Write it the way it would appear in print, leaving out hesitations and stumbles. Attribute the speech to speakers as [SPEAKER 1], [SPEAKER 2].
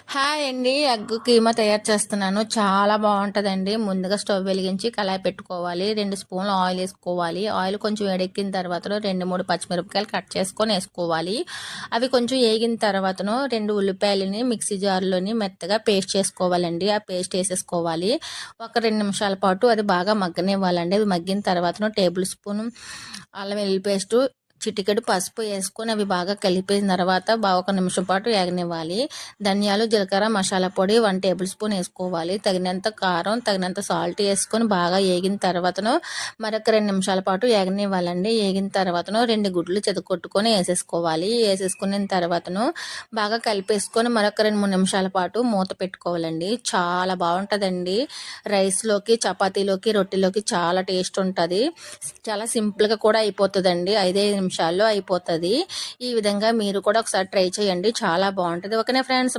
[SPEAKER 1] Hi అండి. Egg keema తయారు చేస్తున్నాను. చాలా బాగుంటుందండి. ముందుగా స్టవ్ వెలిగించి కళాయి పెట్టుకోవాలి. 2 స్పూన్లు ఆయిల్ వేసుకోవాలి. ఆయిల్ కొంచెం వేడెక్కిన తర్వాతను 2-3 పచ్చిమిరపకాయలు కట్ చేసుకొని వేసుకోవాలి. అవి కొంచెం వేగిన తర్వాతను 2 ఉల్లిపాయలని మిక్సీ జార్లోని మెత్తగా పేస్ట్ చేసుకోవాలండి. ఆ పేస్ట్ వేసేసుకోవాలి. ఒక 2 నిమిషాల పాటు అది బాగా మగ్గనివ్వాలండి. అది మగ్గిన తర్వాతను టేబుల్ స్పూన్ అల్లం వెల్లుల్లి పేస్టు, చిటికెడు పసుపు వేసుకొని అవి బాగా కలిపిన తర్వాత బాగా 1 నిమిషం పాటు ఏగనివ్వాలి. ధనియాలు, జీలకర్ర, మసాలా పొడి 1 టేబుల్ స్పూన్ వేసుకోవాలి. తగినంత కారం, తగినంత సాల్ట్ వేసుకొని బాగా ఏగిన తర్వాతను మరొక 2 నిమిషాల పాటు ఏగనివ్వాలండి. ఏగిన తర్వాతను 2 గుడ్లు చెదకొట్టుకొని వేసేసుకోవాలి. వేసేసుకున్న తర్వాతను బాగా కలిపేసుకొని మరొక 2-3 నిమిషాల పాటు మూత పెట్టుకోవాలండి. చాలా బాగుంటుందండి. రైస్లోకి, చపాతీలోకి, రొట్టెలోకి చాలా టేస్ట్ ఉంటుంది. చాలా సింపుల్గా కూడా అయిపోతుందండి. 5 నిమిషాల్లో అయిపోతుంది. ఈ విధంగా మీరు కూడా ఒకసారి ట్రై చేయండి. చాలా బాగుంటుంది. ఓకేనా ఫ్రెండ్స్.